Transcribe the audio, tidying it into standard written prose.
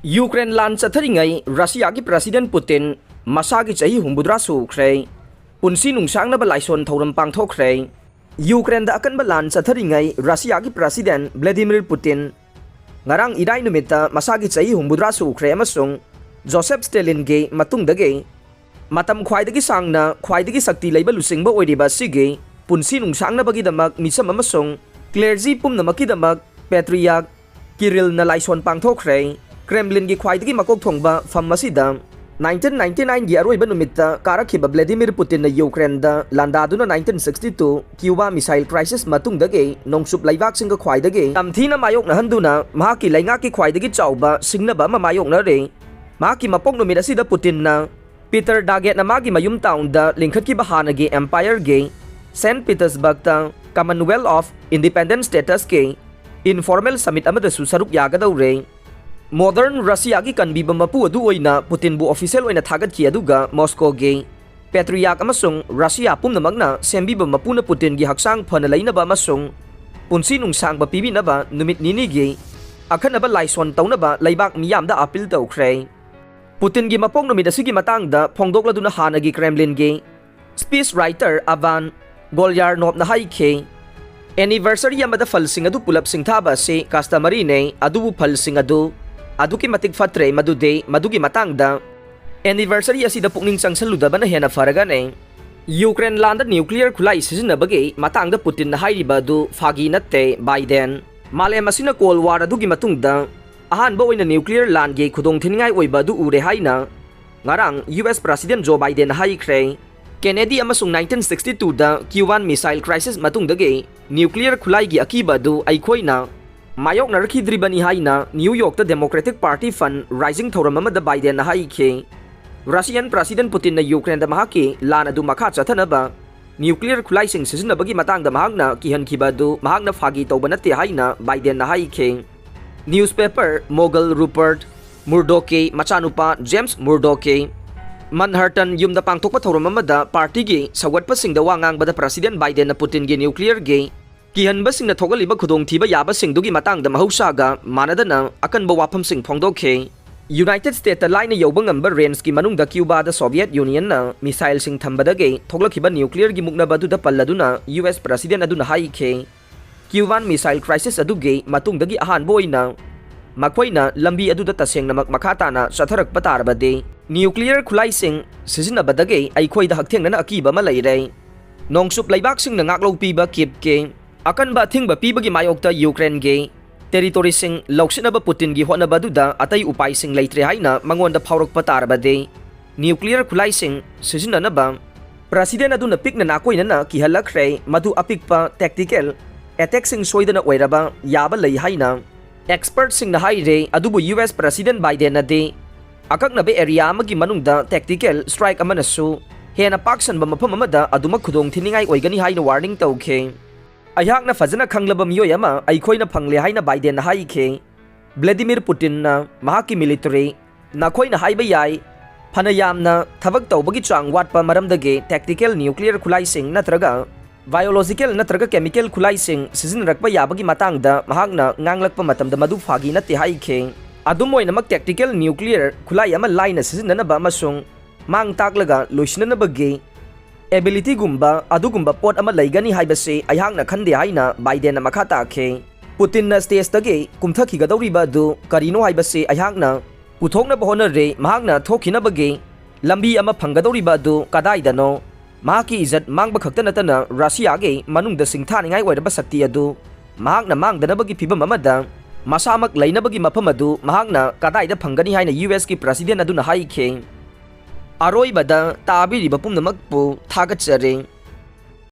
Ukraine लान चथरिंगै Russia की president Putin मसा की चाही हुंबुद्रा सुख्रे पुंसी नुंसांगनाबा लाइशोन थौरम पांगथोखरे यूक्रेन दा अकनबा लान चथरिंगै रशिया की president Vladimir Putin ngarang irai numita masa की चाही हुंबुद्रा सुख्रे अमसुंग जोसेफ स्टेलिन के मतुंगदगे matam khwaidagi sangna khwaidagi sakti leiba lusingba oiriba sige punsi nungsangnaba gi damak misam amasung clergy pumnamaki damak patriarch Kirill na Laishon Pangthokhre Kremlin gi khwaidagi makok thongba fam masida 1999 gi aroiba numita karakhiba Vladimir Putin na Ukraine da landaduna 1962 Cuba missile crisis matungdage nongsup laibak singa khwaidagi tamthina mayok na handuna mahaki lainga ki khwaidagi chawba singnaba ma mayok na re mahaki mapok numita sida Putin na Peter Daget na magi mayum town da lingkhat ki bahana gi empire ge St Petersburg ta Commonwealth of Independent States ke informal summit amada su saruk yagadaw re modern Russia gi kanbiba mapu adu oina Putin bu official oina thagat ki aduga Moscow ge patriarch amasung Russia pumnamagna sembiba mapuna Putin gi haksang phana leinaba amasung punsi nungsang ba pibinaba numit nini gi akhanaba laison tawnaba leibak miyam da appeal tawkhre Putin gi mapong numit asigi matang da phongdokladuna hana gi Kremlin ge speech writer Avan Golyarnov na haike anniversary amada falsing adu pulap singthaba se customary ne adu falsing adu ki matik fatre madude madugi matang da anniversary asida pukning changsaludaba na hena faraga ne Ukraine land nuclear khulai sizinabage matang da Putin na hairiba du fagi natte Biden malem asina Cold War adu gi matung da ahan ba oina nuclear land ge khudong thingai oiba du ure haina ngarang US President Joe Biden haikre Kennedy amasung 1962 da Cuban missile crisis matungdage nuclear khulai gi akiba du aikhoina mayok na rakhidribani haina New York da Democratic Party fund rising Thouram amada Biden na haike Russian President Putin na Ukraine da mahaki lan adu makha chathanaba nuclear khulai sing sizinabagi matang da mahagna kihan khiba du mahagna phagi tawba natte haina Biden na haike newspaper mogul Rupert Murdoch machanupa James Murdoch Manhattan yumda pangthokpa Thouram amada party gi sawatpa singda wangang bada President Biden na Putin gi nuclear gi kihanba singna thogaliba khudong thiba yaba singdugi matang da mahausaga manadana akanba wafam sing phongdokhe United States ta line yoba ngamba range ki manung da Cuba da Soviet Union na missile sing thambadage thoglakhiba nuclear gi mukna badu da palladuna US President aduna haike Cuban missile crisis aduge matungdagi ahan boina makhoina lambi adu da taseng namak makhata na satharak patarabade nuclear khulai sing sizinabadage aikhoi da haktheng na akiba ma leire nongsup laibak sing na ngaklo piba kip ke akan ba thingba pibagi mayokta Ukraine ge territory sing loksinaba Putin gi honaba du da atai upai sing leitre haina mangonda phawrok patarabade nuclear khulai sing sizinanaba president adu na pikna na koina na ki halakre madu apikpa tactical attack sing soidana oiraba yaba lei haina expert sing na haire adubu US President Biden na de akaknabe area amagi manungda tactical strike amanasu hena paksan ba mafam amada aduma khudong thiningai oigani haina warning tawkhe ayakna fajana khanglaba miyoy ama aikhoina phangle haina Biden na haike Vladimir Putin na mahaki military na khoina haiba yai phanayamna thabak tawbagi chang watpa maramdage tactical nuclear khulai sing natraga biological natraga chemical khulai sing sizinrakpa yabagi matang da mahakna nganglakpa matamda madu phagi na te haike adumoy namak tactical nuclear khulai ama line sizinanaba amasung mang taklaga loisnanabage ability gumba adugumba pot ama laigani haibase ayhangna khande haina Biden na makha takhe Putin na stage tage kumthaki gadawriba du karino haibase ayhangna puthokna bahona re mahakna thokhina bage lambi ama phanggadawriba du kadai dano mahaki izat mangba khakta natana Russia ge manung da singthaningai oiraba sakti adu mahakna mangdanabagi phibam amada masamak lainabagi mafam adu mahakna kadai da phangani haina US ki president adu na haike Aroi bada tabiri bapum namak pu thagat chare